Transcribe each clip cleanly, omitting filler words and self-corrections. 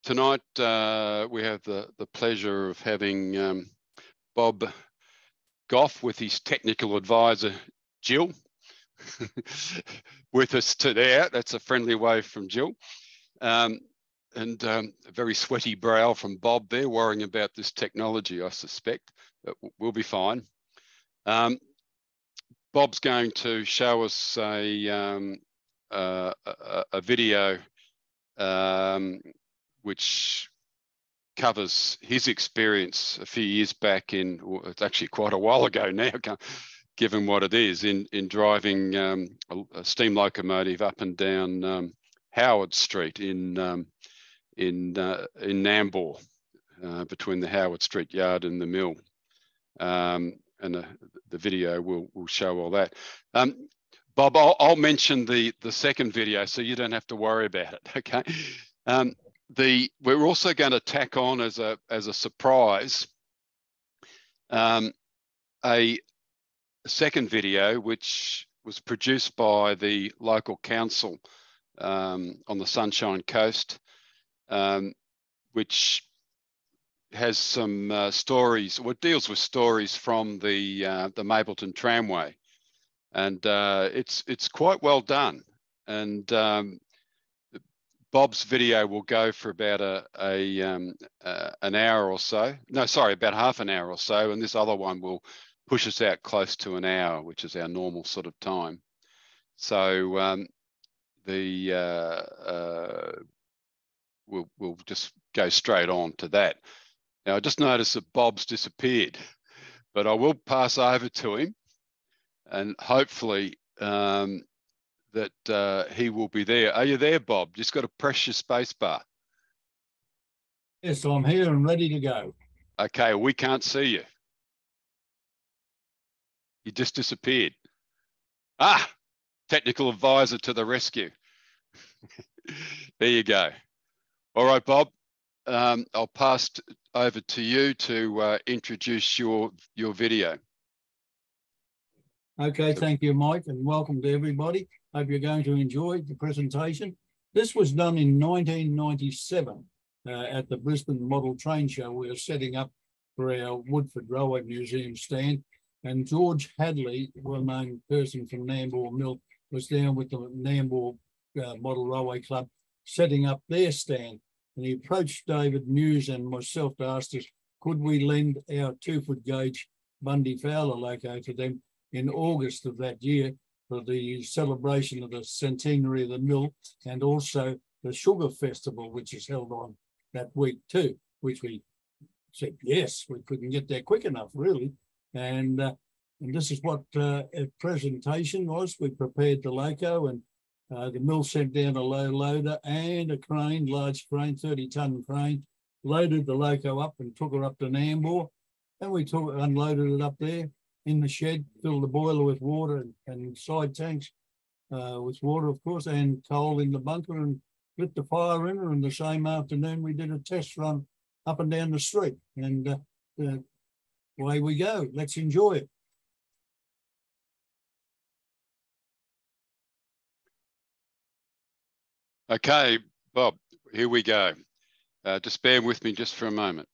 tonight we have the pleasure of having Bob Gough with his technical advisor, Jill, with us today. That's a friendly wave from Jill. And a very sweaty brow from Bob there, worrying about this technology, I suspect, but we'll be fine. Bob's going to show us a video which covers his experience a few years back in, well, it's actually quite a while ago now, given what it is, in driving a steam locomotive up and down Howard Street in Nambour, between the Howard Street yard and the mill. And the video will show all that. Bob, I'll mention the second video so you don't have to worry about it, okay? We're also going to tack on as a surprise a second video which was produced by the local council on the Sunshine Coast, which has some stories, or deals with stories from the Mapleton Tramway, and it's quite well done. And Bob's video will go for about an hour or so. No, sorry, about half an hour or so, and this other one will push us out close to an hour, which is our normal sort of time. So we'll just go straight on to that. Now, I just noticed that Bob's disappeared, but I will pass over to him, and hopefully that he will be there. Are you there, Bob? Just got to press your space bar. Yes, I'm here and ready to go. Okay, we can't see you. You just disappeared. Ah, technical advisor to the rescue. There you go. All right, Bob. I'll pass over to you to introduce your video. Okay, thank you, Mike, and welcome to everybody. Hope you're going to enjoy the presentation. This was done in 1997 at the Brisbane Model Train Show. We were setting up for our Woodford Railway Museum stand, and George Hadley, well-known person from Nambour Mill, was down with the Nambour Model Railway Club setting up their stand. And he approached David Muse and myself to ask us, could we lend our 2-foot gauge Bundy Fowler loco to them in August of that year for the celebration of the centenary of the mill, and also the Sugar Festival, which is held on that week too, which we said, yes, we couldn't get there quick enough, really. And this is what a presentation was. We prepared the loco, and the mill sent down a low loader and a crane, large crane, 30-ton crane, loaded the loco up and took her up to Nambour, and we unloaded it up there in the shed, filled the boiler with water and side tanks with water, of course, and coal in the bunker, and lit the fire in her. And the same afternoon, we did a test run up and down the street. And away we go. Let's enjoy it. Okay, Bob, here we go. Just bear with me just for a moment.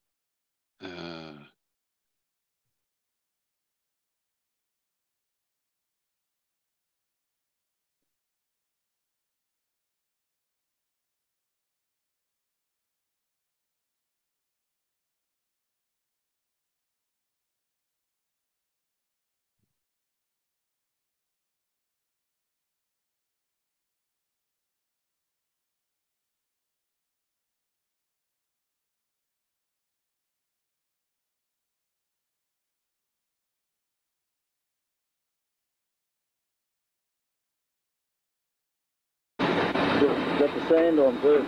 Got the sand on too.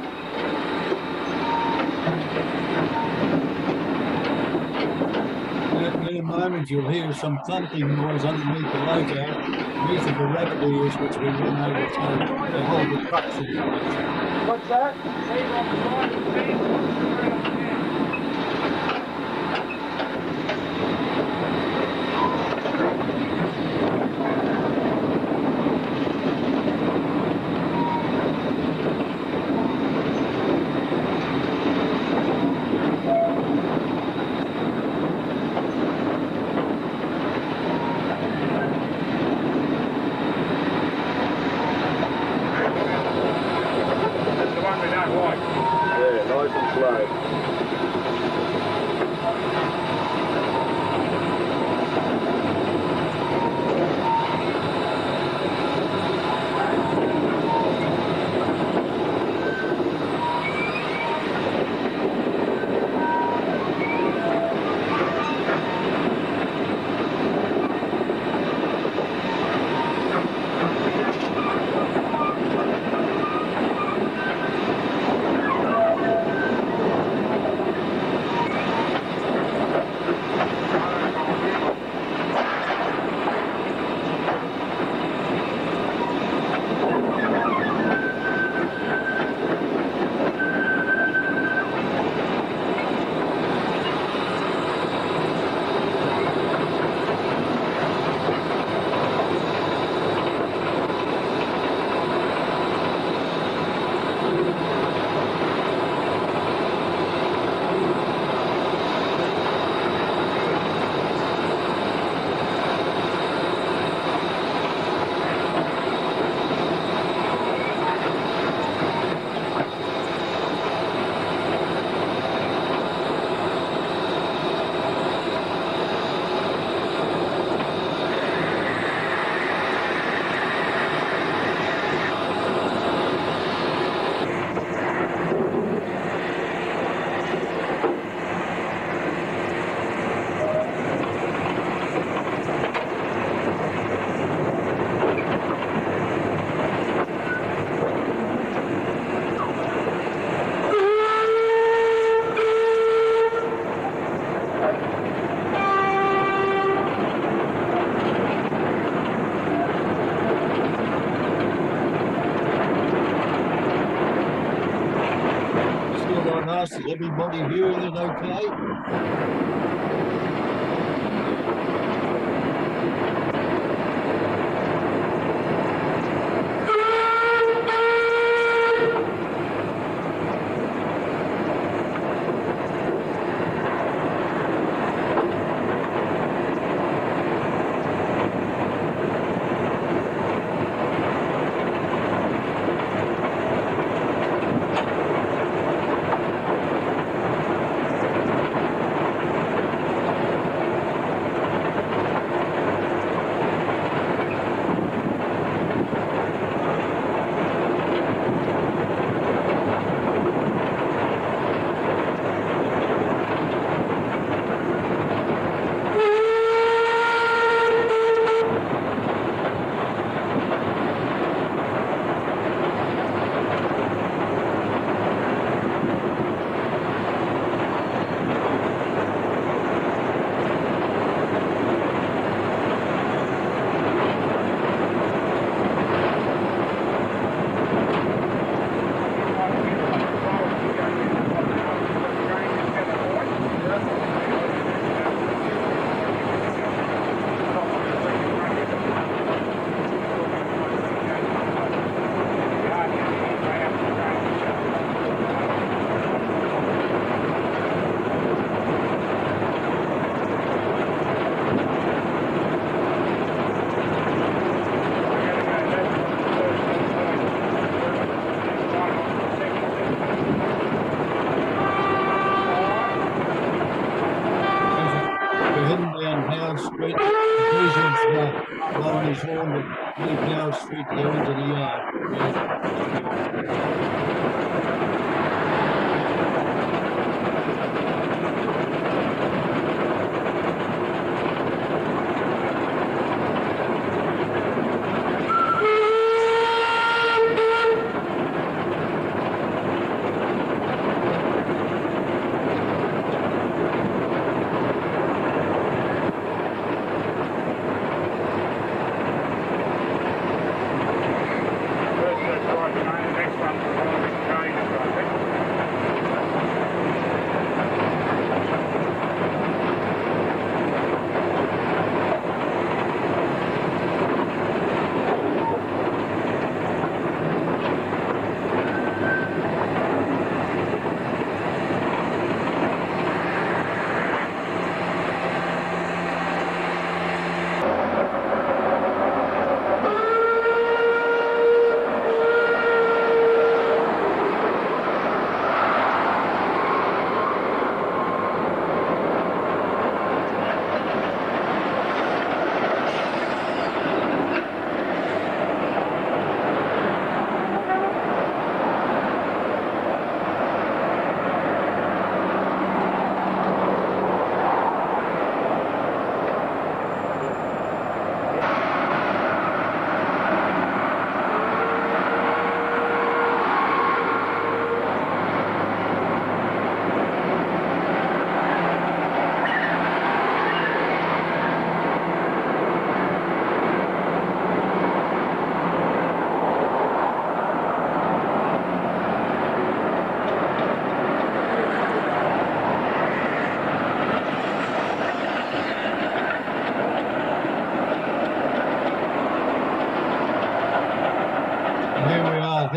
In a moment, you'll hear some thumping noise underneath the loco. These are the rabbit ears which we run over to hold the trucks in place. What's that? Sand on the side. nice and slow. Is everybody hearing it okay? Street, Vision's blowing his horn to leave Howard Street to go into the yard.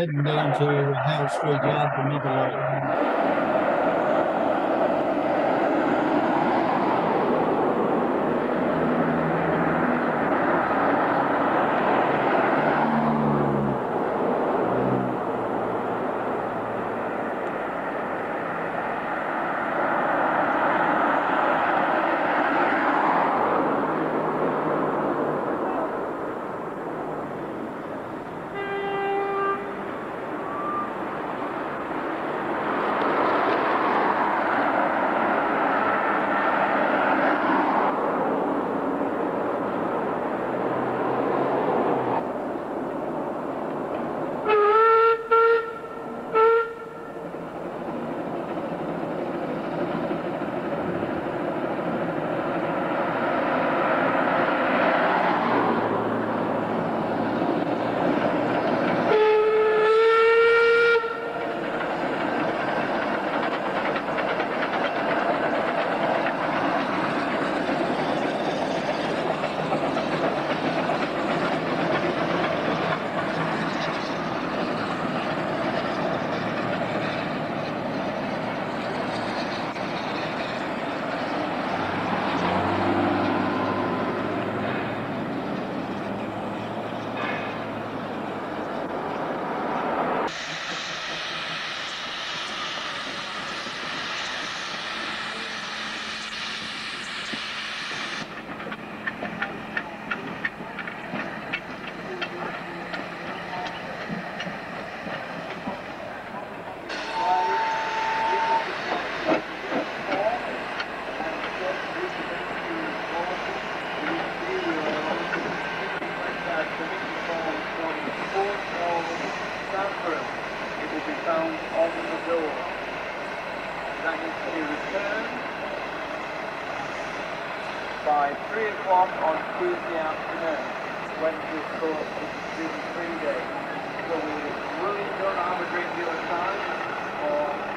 heading down to Howard Street Yard for another load. By 3 o'clock on Tuesday afternoon, Wednesday, of course, is the student-free day. So we really don't have a great deal of time.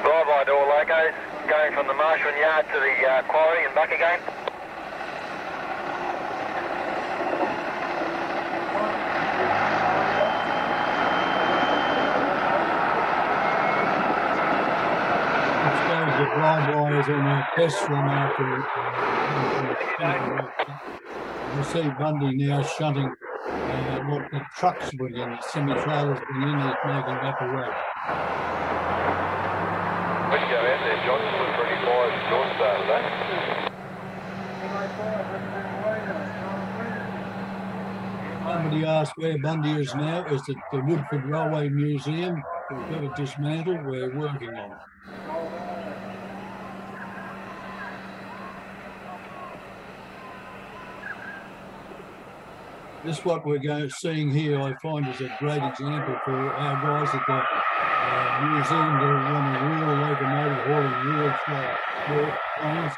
Drive-by door locos, going from the marshalling yard to the quarry and back again. The blind wires on our test run after you see Bundy now shunting what the trucks bring in, the semi-trailers bring in, he's making up a road. Let's go out there, Johnson, for 25 George Saturday. Somebody asked where Bundy is now. It's at the Woodford Railway Museum. We've got it dismantled. We're working on it. This what we're seeing here, I find, is a great example for our guys at the museum that run a real locomotive hauling real trains.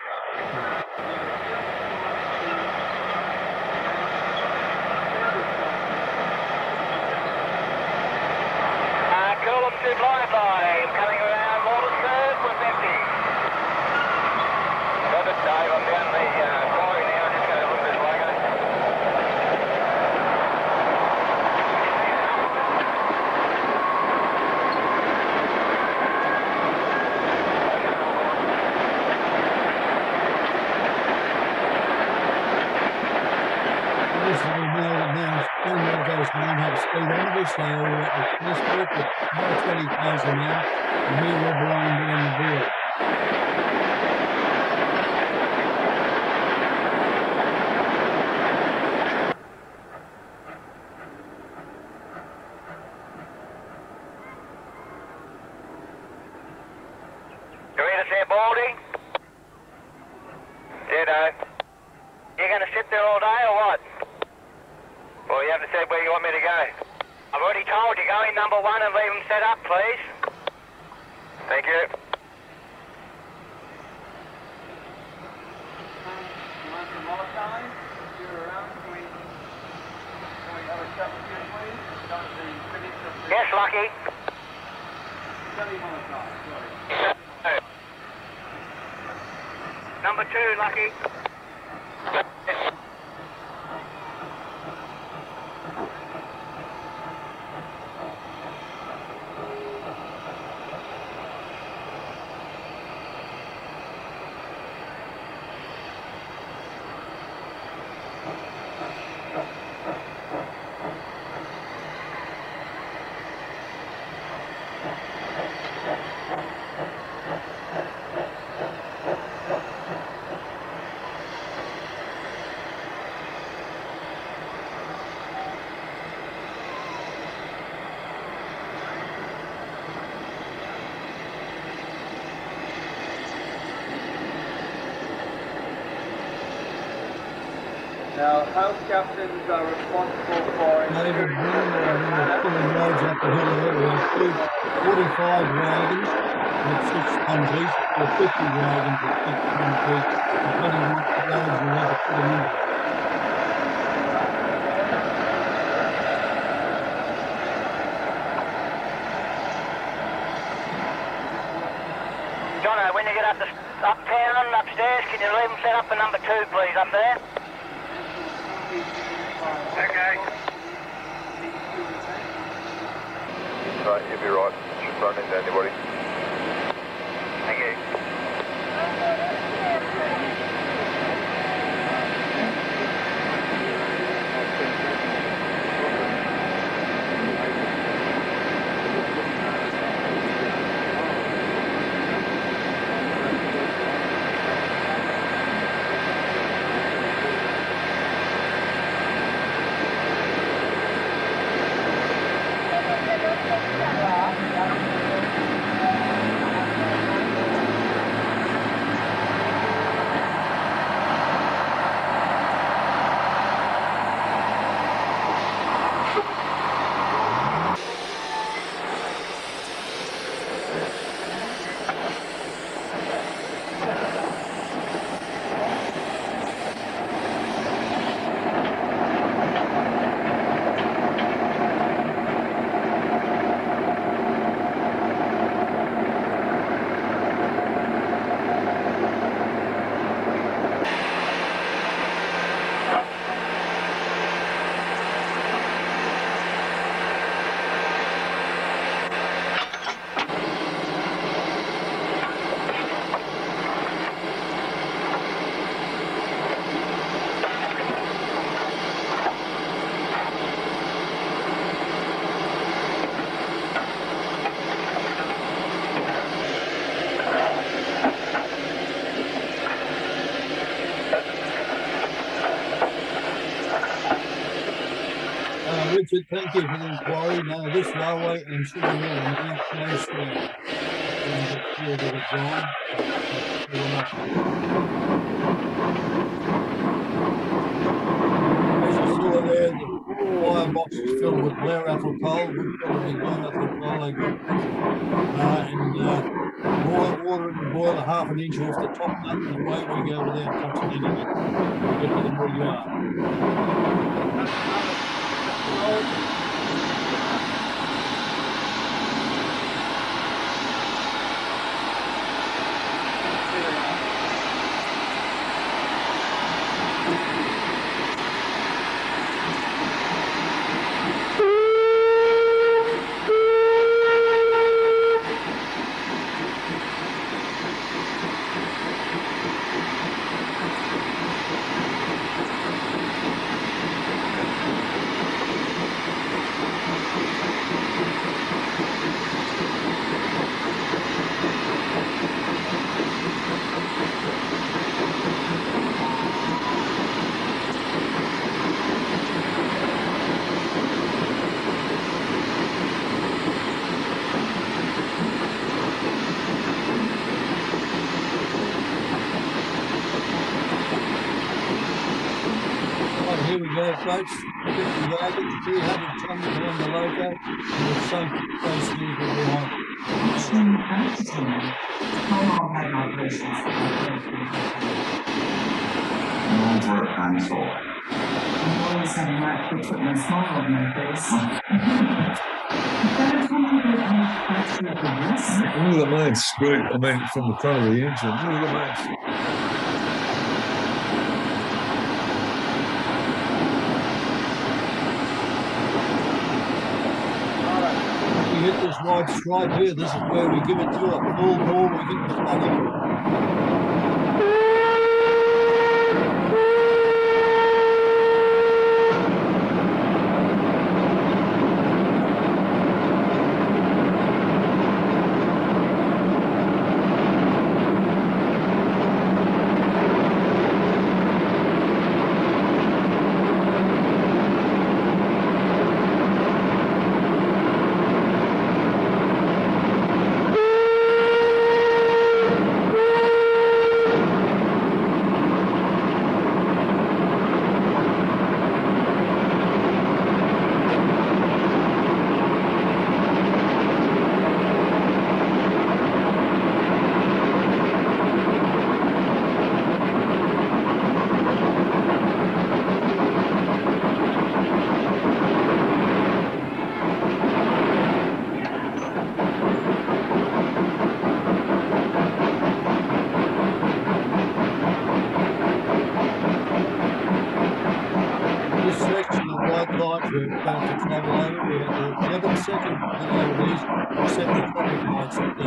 Coolum to Blind-by, coming around Watersford with 50. Got it, Dave, I'm down the quarry now, just going to look at this logo. Goes 900 speed on this, so this work at about 20 k's an hour, and here we're blowing down the board. You ready to say Baldy? Ditto. You going to sit there all day or what? Well, you haven't said where you want me to go. I've already told you, go in number 1 and leave them set up, please. Thank you. Yes, Lucky. Number 2, Lucky. Now, house captains are responsible for David, ensuring we're pulling loads up the hill there. We have 45 wagons with 6 ton each, or 50 wagons with 6 ton each, depending on what loads we want to put them into. Jono, when you get uptown, upstairs, can you leave them set up for number 2, please, up there? Okay. Right, you'll be right. Should run into anybody. Thank you. Richard, thank you for the inquiry. Now, this railway and Sugar Hill are now closed down. As you saw there, the firebox is filled with Blair apple coal, good quality Blair apple coal they got. Boil water in the boiler half an inch off the top nut, and away we go without touching anything. We get to the mill yard. Here we go, folks. 50 wagons, 300 tons behind the loco, and the same place vehicle behind it. Over and so. I'm always having that to put my smile on my face. Look at the main screw, I mean, from the front of the engine. Look at the main. We hit this wide stripe here. This is where we give it to a full bore. We hit the spot on it. Devon, second video is set the traffic lights at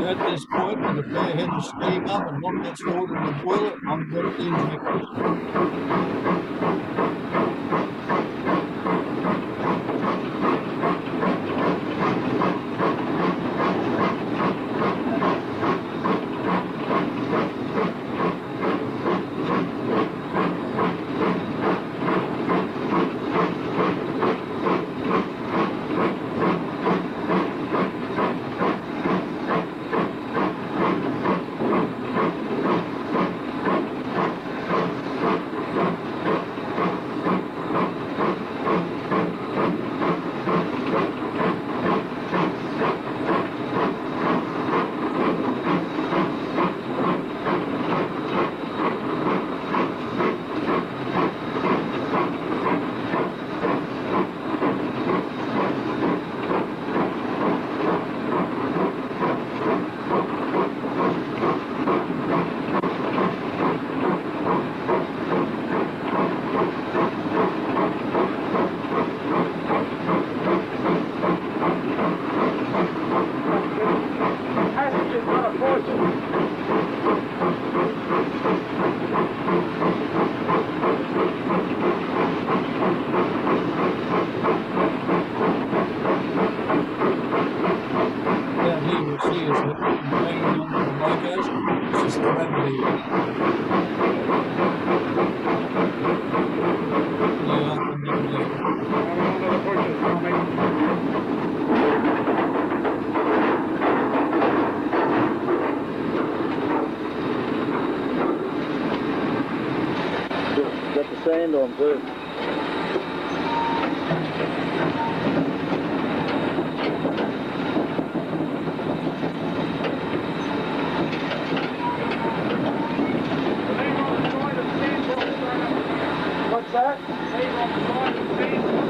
At this point, when the flare head is steam up and one gets water in the boiler, I'm ready to inject it. Got the sand on too. What's that? Save on the side of the sand.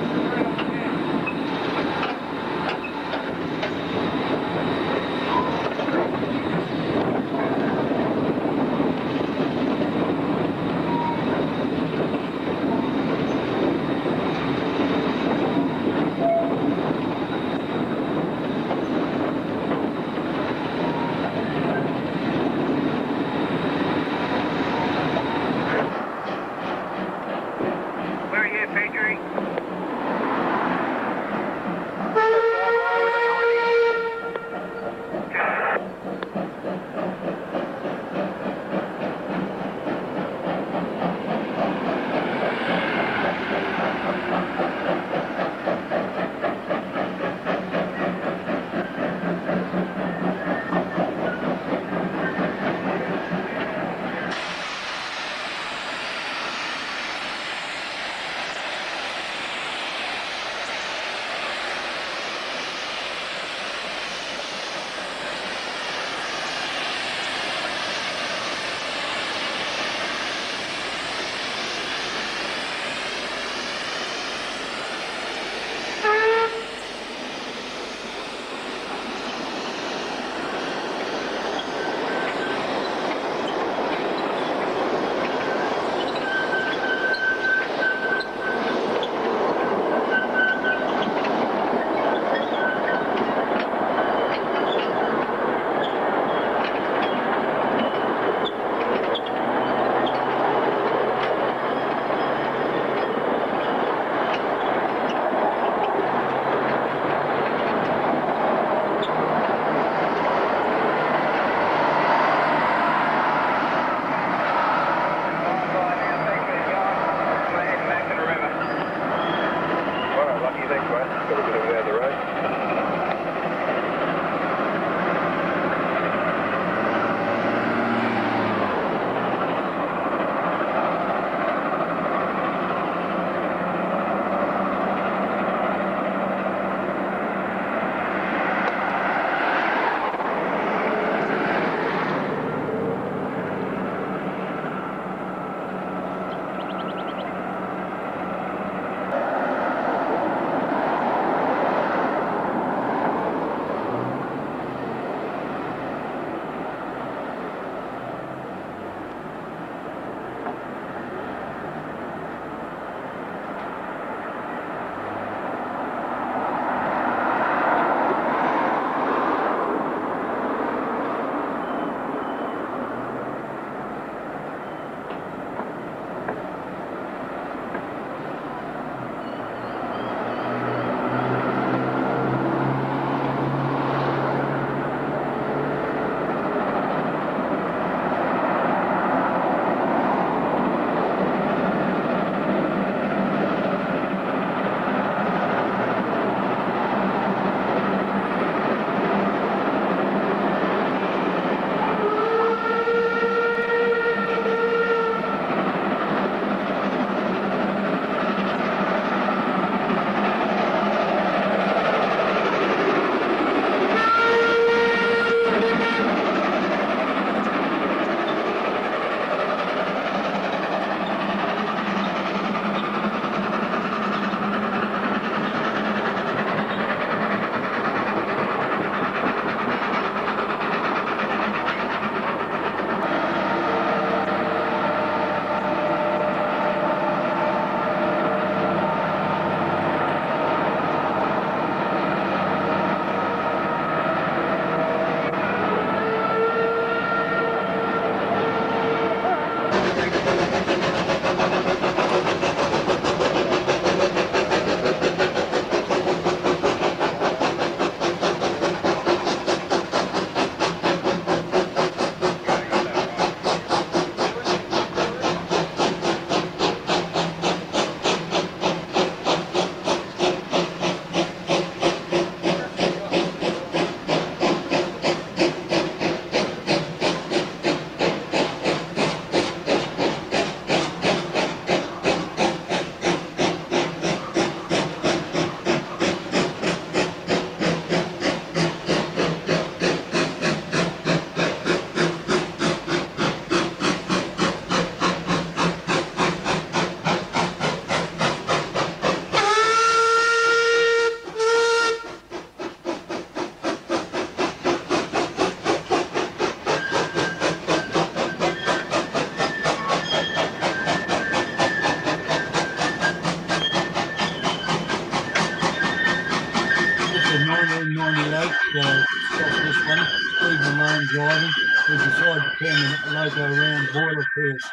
stop this one, Steve Malone driving. We decide to turn the loco around, boiler first.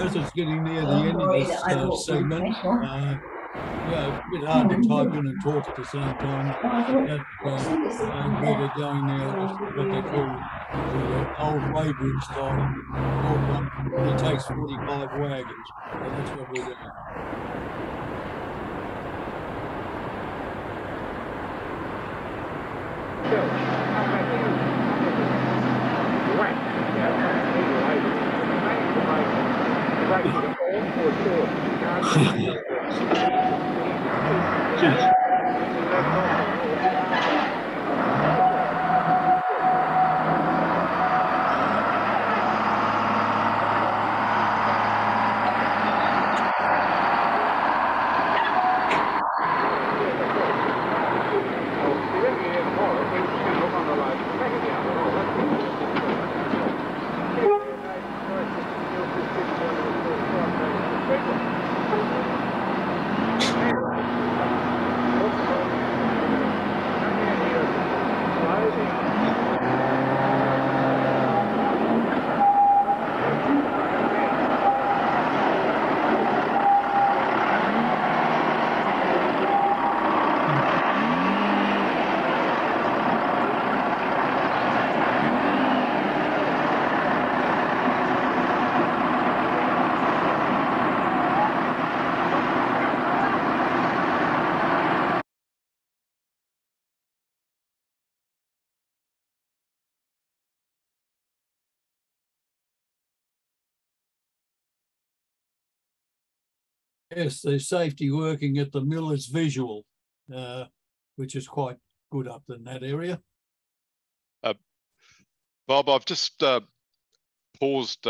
as it's getting near the end of this segment, yeah, a bit hard to type in and talk at the same time. That better going now, what they call the old Weybridge style, old one. He takes 45 wagons. So that's what we're doing. Yes, the safety working at the mill is visual, which is quite good up in that area. Bob, I've just paused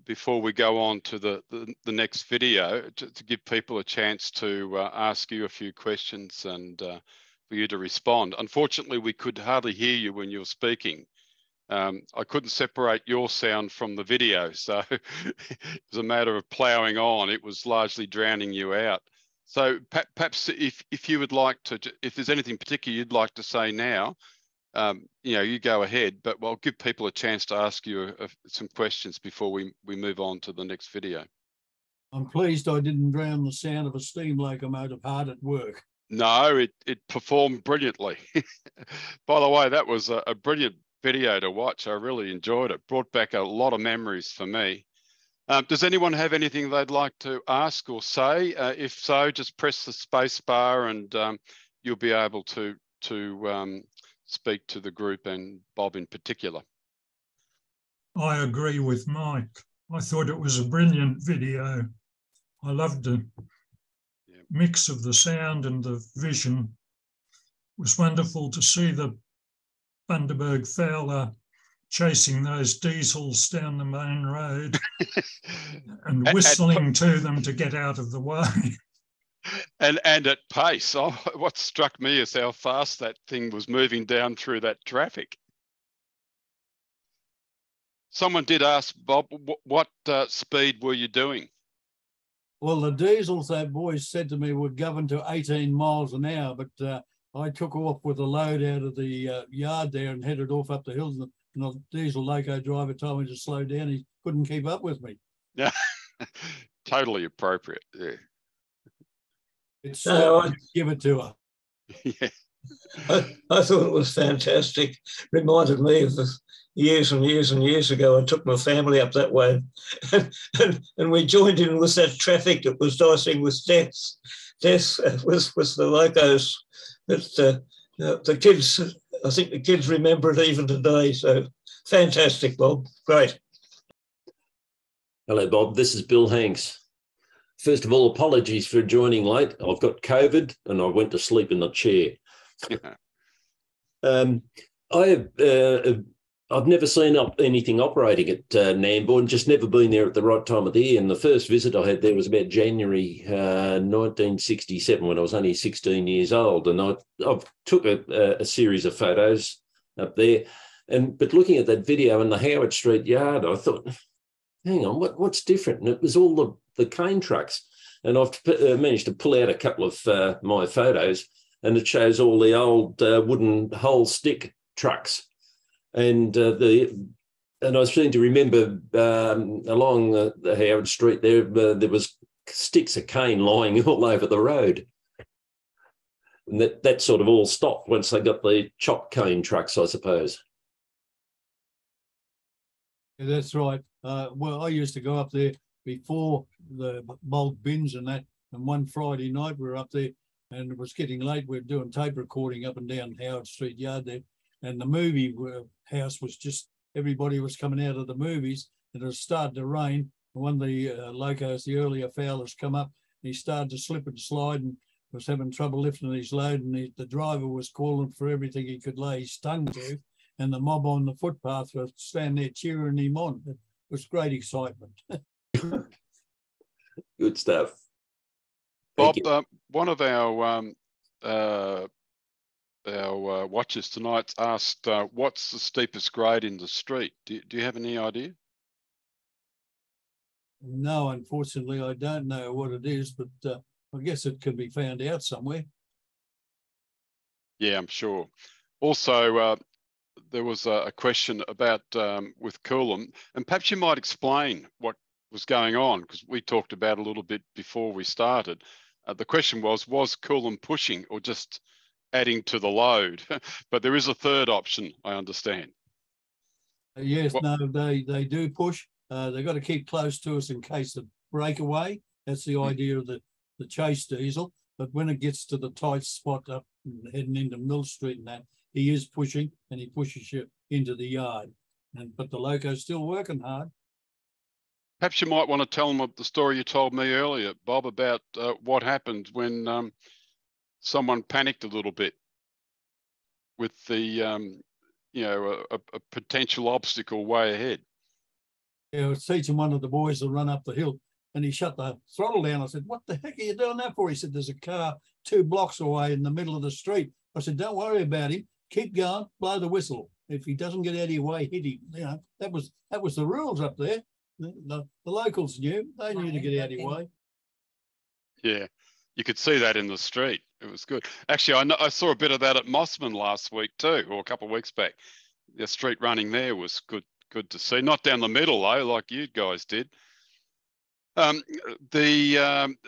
before we go on to the next video to give people a chance to ask you a few questions and for you to respond. Unfortunately, we could hardly hear you when you were speaking. I couldn't separate your sound from the video, so it was a matter of ploughing on. It was largely drowning you out. So perhaps if you would like to, if there's anything particular you'd like to say now, you know, you go ahead, but I'll give people a chance to ask you some questions before we move on to the next video. I'm pleased I didn't drown the sound of a steam locomotive hard at work. No, it performed brilliantly. By the way, that was a brilliant video to watch. I really enjoyed it. Brought back a lot of memories for me. Does anyone have anything they'd like to ask or say? If so, just press the space bar and you'll be able to speak to the group and Bob in particular. I agree with Mike. I thought it was a brilliant video. I loved the mix of the sound and the vision. It was wonderful to see the Bundaberg Fowler chasing those diesels down the main road and whistling to them to get out of the way. And at pace. Oh, what struck me is how fast that thing was moving down through that traffic. Someone did ask, Bob, what speed were you doing? Well, the diesels, that boys said to me, would govern to 18 miles an hour, but I took off with a load out of the yard there and headed off up the hills, and the diesel loco driver told me to slow down. He couldn't keep up with me. Yeah, totally appropriate. Yeah. It's give it to her. Yeah. I thought it was fantastic. Reminded me of the years and years and years ago. I took my family up that way, and we joined in with that traffic that was dicing with death. Death was the locos. That the kids, I think the kids remember it even today. So fantastic, Bob. Great. Hello, Bob. This is Bill Hanks. First of all, apologies for joining late. I've got COVID and I went to sleep in the chair. I've never seen anything operating at Nambour, just never been there at the right time of the year. And the first visit I had there was about January 1967, when I was only 16 years old. And I took a series of photos up there. But looking at that video in the Howard Street yard, I thought, hang on, what's different? And it was all the cane trucks. And I've managed to pull out a couple of my photos, and it shows all the old wooden whole stick trucks. And and I seem to remember along the Howard Street there was sticks of cane lying all over the road. And that sort of all stopped once they got the chopped cane trucks, I suppose. Yeah, that's right. Well, I used to go up there before the bulk bins and that. And one Friday night we were up there and it was getting late. We were doing tape recording up and down Howard Street Yard there. And the movie house was just, everybody was coming out of the movies and it was starting to rain. And one of the locos, the earlier fowlers, come up and he started to slip and slide and was having trouble lifting his load. And the driver was calling for everything he could lay his tongue to. And the mob on the footpath was standing there cheering him on. It was great excitement. Good stuff. Bob, one of our watchers tonight asked, what's the steepest grade in the street? Do you have any idea? No, unfortunately, I don't know what it is, but I guess it can be found out somewhere. Yeah, I'm sure. Also, there was a question about with Coolum, and perhaps you might explain what was going on, because we talked about a little bit before we started. The question was Coolum pushing or just adding to the load? But there is a third option, I understand. Yes, no, they do push. They've got to keep close to us in case of breakaway. That's the idea of the chase diesel. But when it gets to the tight spot up heading into Mill Street and that, he is pushing and he pushes you into the yard. But the loco's still working hard. Perhaps you might want to tell them the story you told me earlier, Bob, about what happened when someone panicked a little bit with the, a potential obstacle way ahead. Yeah, I was teaching one of the boys to run up the hill and he shut the throttle down. I said, what the heck are you doing that for? He said, there's a car 2 blocks away in the middle of the street. I said, don't worry about him. Keep going, blow the whistle. If he doesn't get out of your way, hit him. You know, that was the rules up there. The locals knew. They knew to get out of your way. Yeah, you could see that in the street. It was good. Actually, I saw a bit of that at Mossman last week too, or a couple of weeks back. The street running there was good to see. Not down the middle though, like you guys did.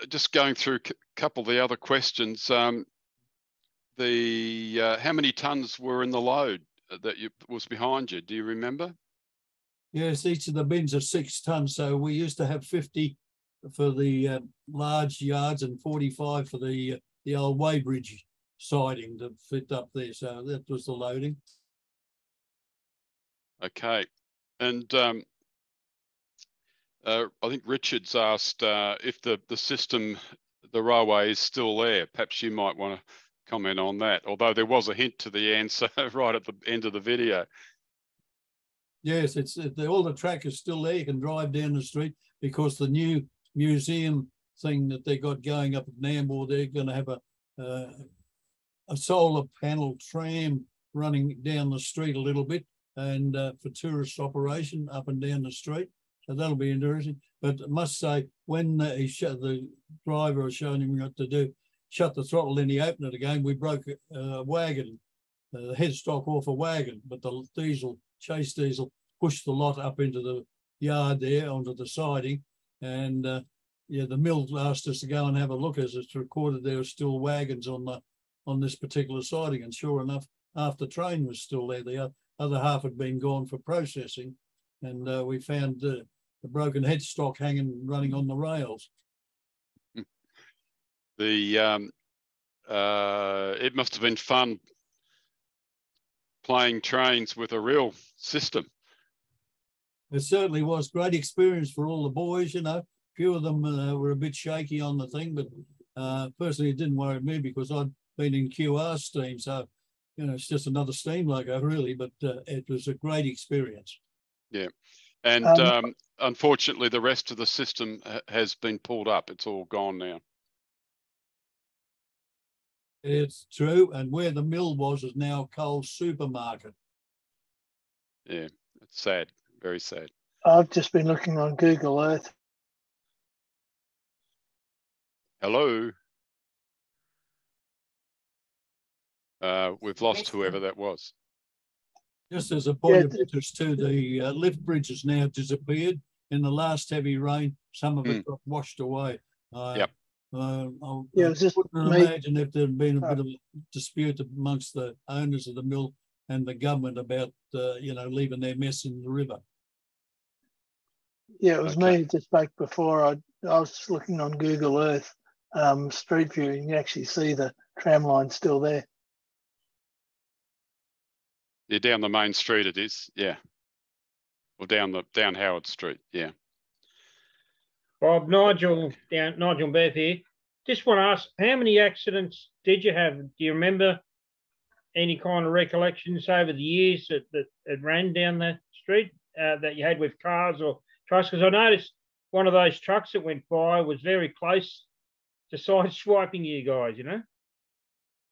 Just going through a couple of the other questions. How many tons were in the load that was behind you? Do you remember? Yes, each of the bins are 6 tons. So we used to have 50 for the large yards and 45 for the old weighbridge siding to fit up there. So that was the loading. Okay, and I think Richard's asked if the system, the railway is still there. Perhaps you might want to comment on that, although there was a hint to the answer right at the end of the video. Yes, all the track is still there. You can drive down the street because the new museum thing that they got going up at Nambour, they're going to have a solar panel tram running down the street a little bit and for tourist operation up and down the street. So that'll be interesting. But I must say, when the driver was showing him what to do, shut the throttle, then he opened it again, we broke a wagon, the headstock off a wagon, but the chase diesel pushed the lot up into the yard there onto the siding. And the mill asked us to go and have a look, as it's recorded there were still wagons on this particular siding. And sure enough, half the train was still there. The other half had been gone for processing. And we found the broken headstock running on the rails. It must have been fun playing trains with a real system. It certainly was. Great experience for all the boys. You know, a few of them were a bit shaky on the thing, but personally it didn't worry me because I'd been in QR steam, so it's just another steam logo really, but it was a great experience. Yeah, and unfortunately the rest of the system has been pulled up. It's all gone now. It's true, and where the mill was is now Coles Supermarket. Yeah, it's sad, very sad. I've just been looking on Google Earth. Hello. We've lost whoever that was. Just as a point of interest too, the lift bridge has now disappeared. In the last heavy rain, some of it got washed away. Yep. I just couldn't imagine if there had been a bit of a dispute amongst the owners of the mill and the government about, leaving their mess in the river. Yeah, it was me that spoke before. I was just looking on Google Earth Street View, and you actually see the tram line still there. Yeah, down the main street it is, yeah. Or down Howard Street, yeah. Bob, Nigel Beth here. Just want to ask, how many accidents did you have? Do you remember any kind of recollections over the years that ran down the street that you had with cars or trucks? Because I noticed one of those trucks that went by was very close to sideswiping you guys, you know?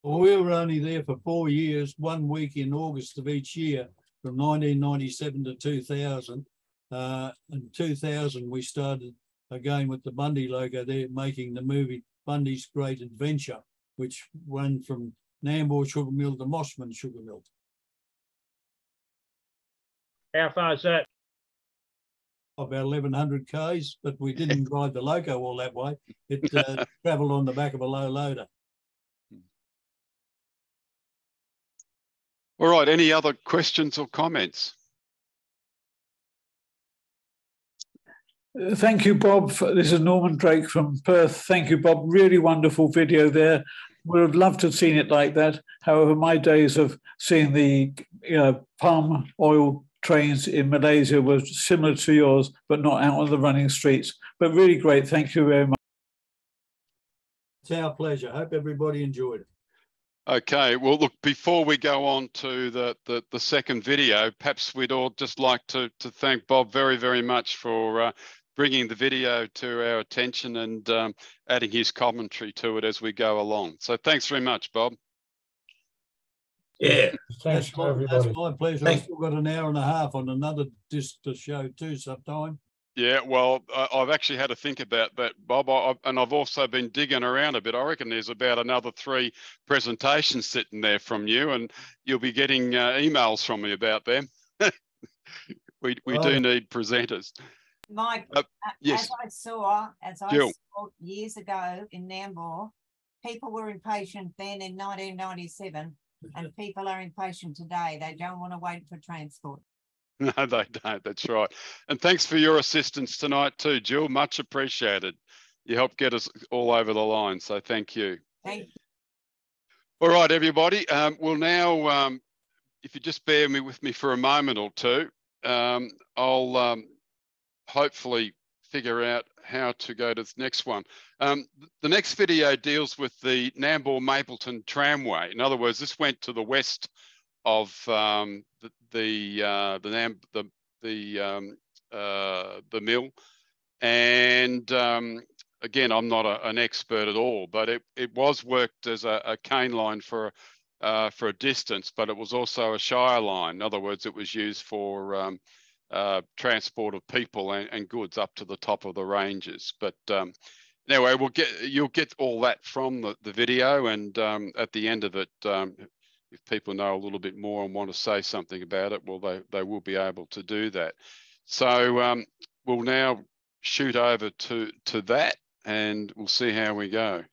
Well, we were only there for 4 years, 1 week in August of each year, from 1997 to 2000. In 2000, we started again with the Bundy logo there, making the movie Bundy's Great Adventure, which ran from Nambour Sugar Mill to Mossman Sugar Mill. How far is that? About 1,100 k's, but we didn't ride the loco all that way. It travelled on the back of a low loader. All right, any other questions or comments? Thank you, Bob. This is Norman Drake from Perth. Thank you, Bob. Really wonderful video there. Would have loved to have seen it like that. However, my days of seeing the palm oil trains in Malaysia was similar to yours, but not out on the running streets. But really great. Thank you very much. It's our pleasure. Hope everybody enjoyed it. Okay, well, look, before we go on to the second video, perhaps we'd all just like to thank Bob very, very much for bringing the video to our attention and adding his commentary to it as we go along. So thanks very much, Bob. Yeah, thanks to everybody. That's my pleasure. I've still got an hour and a half on another disc to show too sometime. Yeah, well, I've actually had to think about that, Bob, and I've also been digging around a bit. I reckon there's about another 3 presentations sitting there from you, and you'll be getting emails from me about them. we do need presenters. Mike, yes. as I saw years ago in Nambour, people were impatient then in 1997, and people are impatient today. They don't want to wait for transport. No, they don't. That's right. And thanks for your assistance tonight too, Jill. Much appreciated. You helped get us all over the line, so thank you. Thank you. All right, everybody. We'll now, if you just bear with me for a moment or two, I'll hopefully figure out how to go to the next one. The next video deals with the Nambour Mapleton tramway. In other words, this went to the west of the mill, and again, I'm not an expert at all, but it was worked as a cane line for a distance, but it was also a shire line. In other words, it was used for transport of people and goods up to the top of the ranges. But anyway, you'll get all that from the video, and at the end of it, if people know a little bit more and want to say something about it, well, they will be able to do that. So we'll now shoot over to that, and we'll see how we go.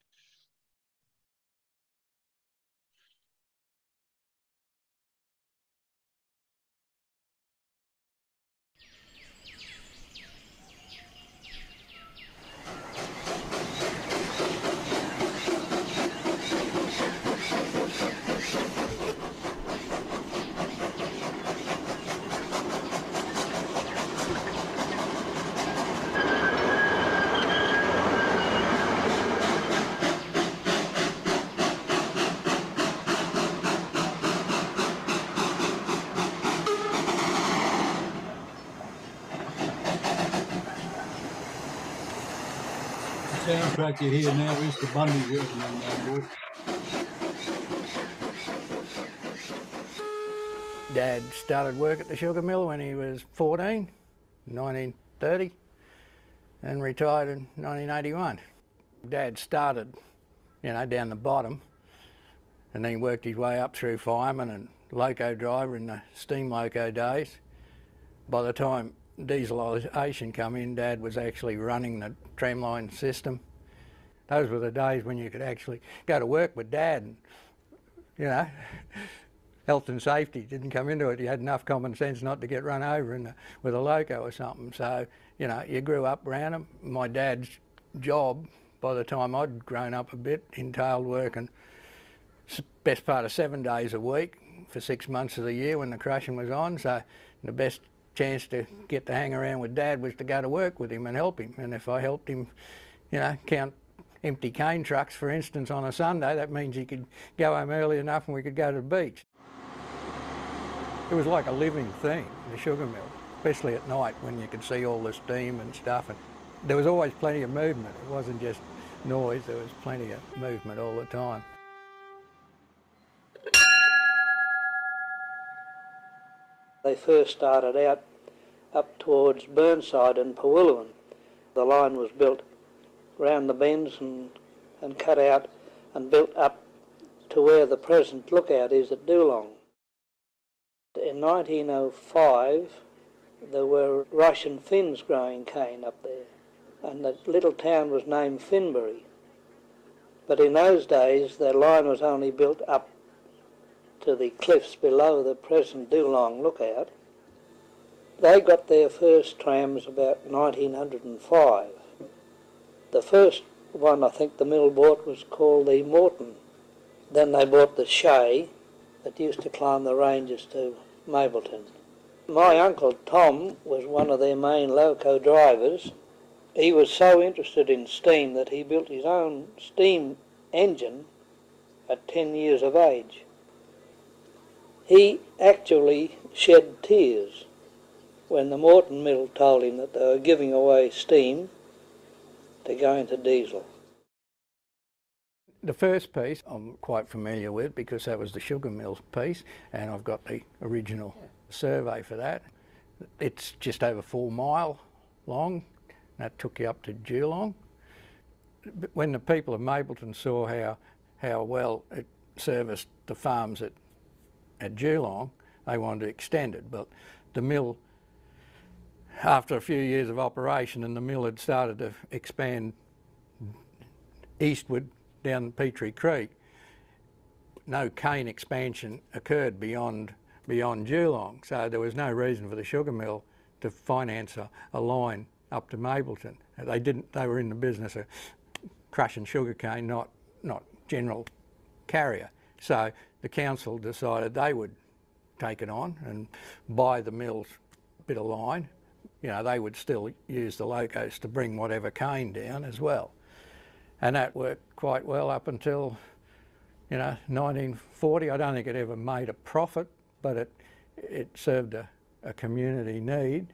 Soundtrack you hear now is the Bundy working on Nambour. Dad started work at the sugar mill when he was 14, 1930, and retired in 1981. Dad started, down the bottom, and then he worked his way up through fireman and loco driver in the steam loco days. By the time dieselisation come in, Dad was actually running the tramline system. Those were the days when you could actually go to work with Dad and, you know, health and safety didn't come into it. You had enough common sense not to get run over with a loco or something. So, you know, you grew up around them. My dad's job, by the time I'd grown up a bit, entailed working best part of 7 days a week for 6 months of the year when the crushing was on. So the best chance to get to hang around with Dad was to go to work with him and help him. And if I helped him, you know, count empty cane trucks, for instance, on a Sunday, that means he could go home early enough and we could go to the beach. It was like a living thing, the sugar mill, especially at night when you could see all the steam and stuff. And there was always plenty of movement. It wasn't just noise, there was plenty of movement all the time. They first started out up towards Burnside and Pawilluan. The line was built round the bends and cut out and built up to where the present lookout is at Doolong. In 1905, there were Russian Finns growing cane up there, and the little town was named Finbury. But in those days, their line was only built up to the cliffs below the present Doolong lookout. They got their first trams about 1905. The first one I think the mill bought was called the Morton. Then they bought the Shay that used to climb the ranges to Mableton. My uncle Tom was one of their main loco drivers. He was so interested in steam that he built his own steam engine at 10 years of age. He actually shed tears when the Morton mill told him that they were giving away steam to go into diesel. The first piece I'm quite familiar with because that was the sugar mill piece, and I've got the original survey for that. It's just over 4 mile long. That took you up to Geelong. When the people of Mableton saw how well it serviced the farms at Geelong, they wanted to extend it. But the mill, after a few years of operation, and the mill had started to expand eastward down Petrie Creek, no cane expansion occurred beyond Geelong. So there was no reason for the sugar mill to finance a line up to Mableton. They were in the business of crushing sugar cane, not general carrier. So the council decided they would take it on and buy the mill's bit of line. You know, they would still use the locos to bring whatever cane down as well. And that worked quite well up until, you know, 1940. I don't think it ever made a profit, but it served a community need.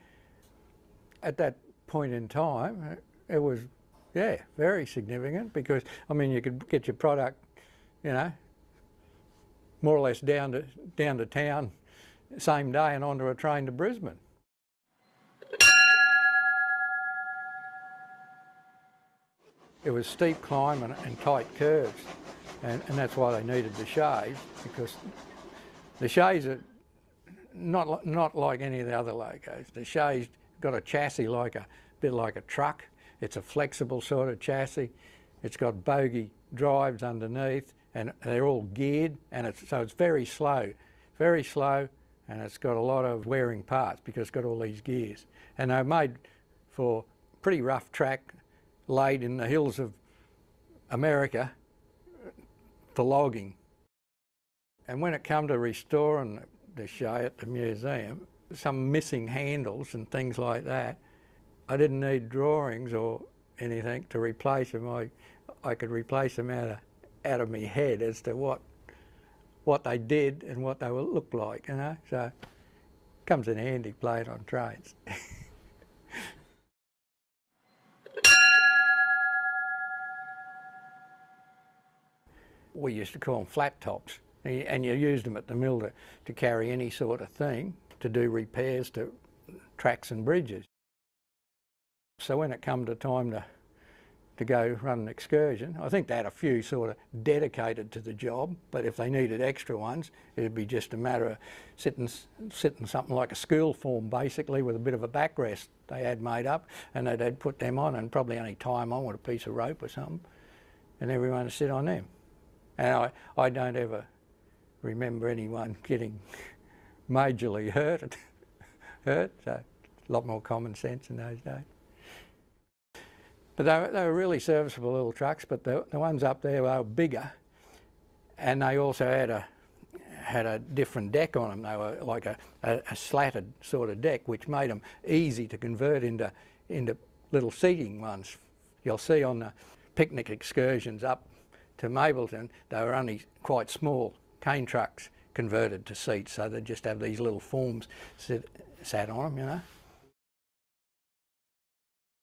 At that point in time, it was, yeah, very significant because, I mean, you could get your product, you know, more or less down to town same day and onto a train to Brisbane. It was steep climb and tight curves, and that's why they needed the shays, because the shays are not like any of the other locos. The shay's got a chassis like a bit like a truck. It's a flexible sort of chassis. It's got bogie drives underneath, and they're all geared, and so it's very slow, and it's got a lot of wearing parts because it's got all these gears. And they're made for pretty rough track, laid in the hills of America for logging. And when it come to restoring the shay at the museum, some missing handles and things like that, I didn't need drawings or anything to replace them. I could replace them out of my head as to what they did and what they would look like, you know. So it comes in handy playing on trains. We used to call them flat tops, and you used them at the mill to carry any sort of thing, to do repairs to tracks and bridges. So when it come to time to go run an excursion. I think they had a few sort of dedicated to the job, but if they needed extra ones, it'd be just a matter of sitting something like a school form basically with a bit of a backrest they had made up, and they'd put them on and probably only tie them on with a piece of rope or something, and everyone would sit on them. And I don't ever remember anyone getting majorly hurt, so a lot more common sense in those days. But they were really serviceable little trucks, but the ones up there were bigger, and they also had a different deck on them. They were like a slatted sort of deck, which made them easy to convert into little seating ones. You'll see on the picnic excursions up to Mableton, they were only quite small cane trucks converted to seats, so they'd just have these little forms sat on them, you know.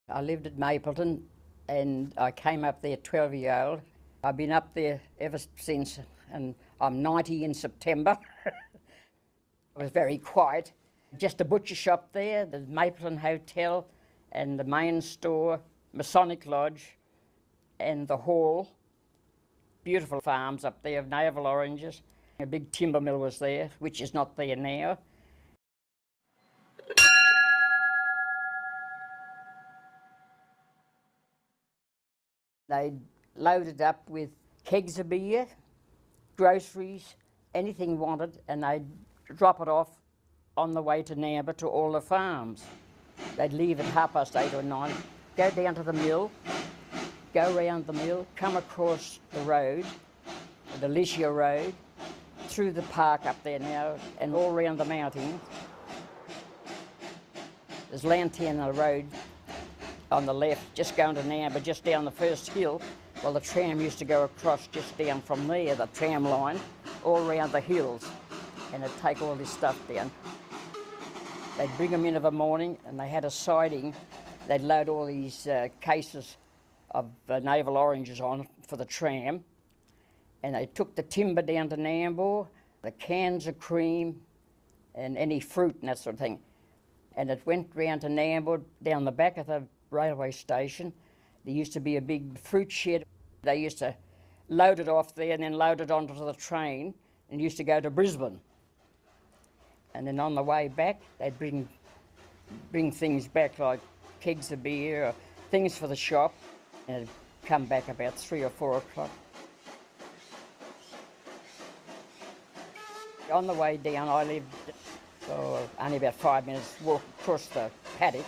I lived at Mapleton and I came up there 12-year-old. I've been up there ever since, and I'm 90 in September. It was very quiet. Just a butcher shop there, the Mapleton Hotel and the main store, Masonic Lodge and the hall. Beautiful farms up there of navel oranges. A big timber mill was there, which is not there now. They'd load it up with kegs of beer, groceries, anything wanted, and they'd drop it off on the way to Namba to all the farms. They'd leave at 8:30 or 9, go down to the mill, go round the mill, come across the road, the Alicia Road, through the park up there now, and all round the mountains. There's Lantana Road on the left, just going to Namba, just down the first hill. Well, the tram used to go across just down from there, the tram line, all around the hills, and it'd take all this stuff down. They'd bring them in of a morning, and they had a siding. They'd load all these cases of navel oranges on for the tram, and they took the timber down to Nambour, the cans of cream, and any fruit and that sort of thing. And it went round to Nambour, down the back of the railway station. There used to be a big fruit shed. They used to load it off there and then load it onto the train and used to go to Brisbane. And then on the way back, they'd bring things back like kegs of beer or things for the shop, and it'd come back about 3 or 4 o'clock. On the way down, I lived only about 5 minutes walk across the paddock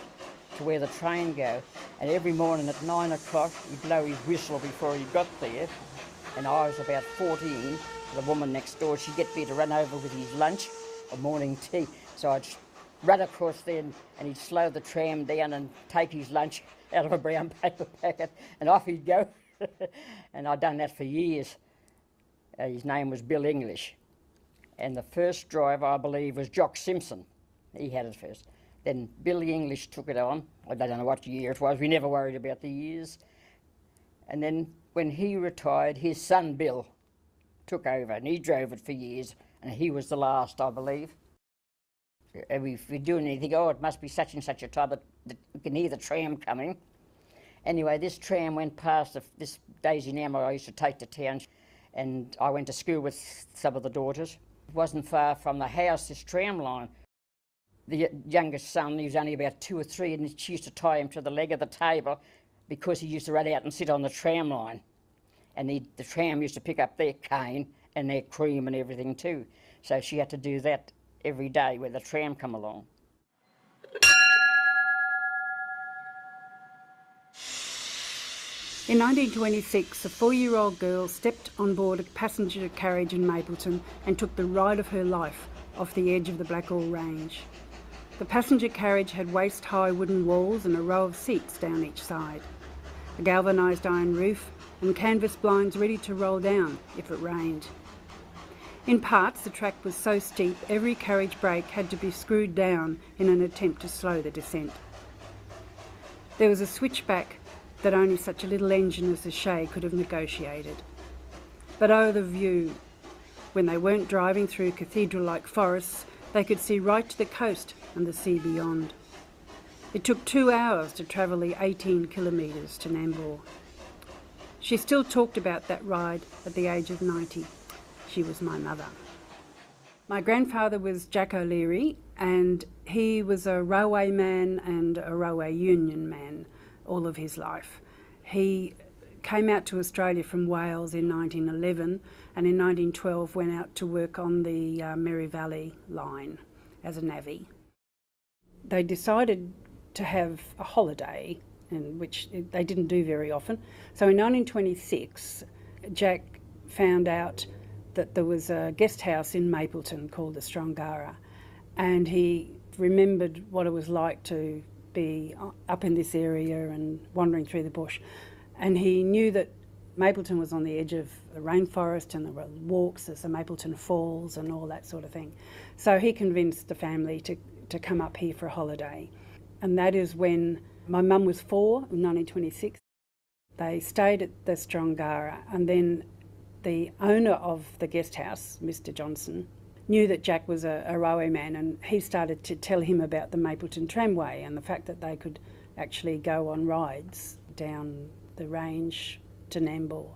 to where the train go, and every morning at 9 o'clock he'd blow his whistle before he got there, and I was about 14. The woman next door, she'd get me to run over with his lunch or morning tea, so I'd run across there and he'd slow the tram down and take his lunch out of a brown paper packet, and off he'd go. And I'd done that for years. His name was Bill English, and the first driver, I believe, was Jock Simpson. He had it first. Then Billy English took it on. I don't know what year it was. We never worried about the years. And then when he retired, his son Bill took over, and he drove it for years, and he was the last, I believe. If we're doing anything, oh, it must be such and such a time that you can hear the tram coming. Anyway, this tram went past this Daisy Nammer I used to take to town, and I went to school with some of the daughters. It wasn't far from the house, this tram line. The youngest son, he was only about 2 or 3, and she used to tie him to the leg of the table because he used to run out and sit on the tram line. And the tram used to pick up their cane and their cream and everything too. So she had to do that every day when the tram come along. In 1926, a 4-year-old girl stepped on board a passenger carriage in Mapleton and took the ride of her life off the edge of the Blackall Range. The passenger carriage had waist-high wooden walls and a row of seats down each side, a galvanised iron roof and canvas blinds ready to roll down if it rained. In parts, the track was so steep every carriage brake had to be screwed down in an attempt to slow the descent. There was a switchback that only such a little engine as the Shay could have negotiated. But oh, the view! When they weren't driving through cathedral-like forests, they could see right to the coast and the sea beyond. It took 2 hours to travel the 18 kilometres to Nambour. She still talked about that ride at the age of 90. She was my mother. My grandfather was Jack O'Leary, and he was a railway man and a railway union man all of his life. He came out to Australia from Wales in 1911, and in 1912 went out to work on the Mary Valley line as a navvy. They decided to have a holiday, which they didn't do very often. So in 1926, Jack found out that there was a guest house in Mapleton called the Strongara, and he remembered what it was like to be up in this area and wandering through the bush. And he knew that Mapleton was on the edge of the rainforest, and there were walks, there's the Mapleton Falls and all that sort of thing. So he convinced the family to come up here for a holiday. And that is when my mum was 4 in 1926. They stayed at the Strongara, and then the owner of the guest house, Mr. Johnson, knew that Jack was a railway man, and he started to tell him about the Mapleton tramway and the fact that they could actually go on rides down the range to Nambour.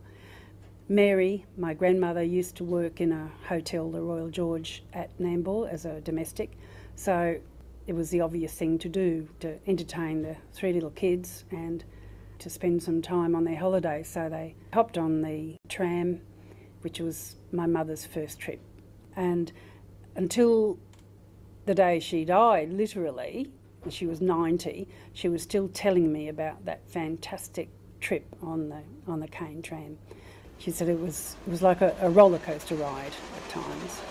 Mary, my grandmother, used to work in a hotel, the Royal George, at Nambour as a domestic, so it was the obvious thing to do, to entertain the 3 little kids and to spend some time on their holidays. So they hopped on the tram, which was my mother's first trip. And until the day she died, literally, when she was 90, she was still telling me about that fantastic trip on the cane tram. She said it was like a roller coaster ride at times.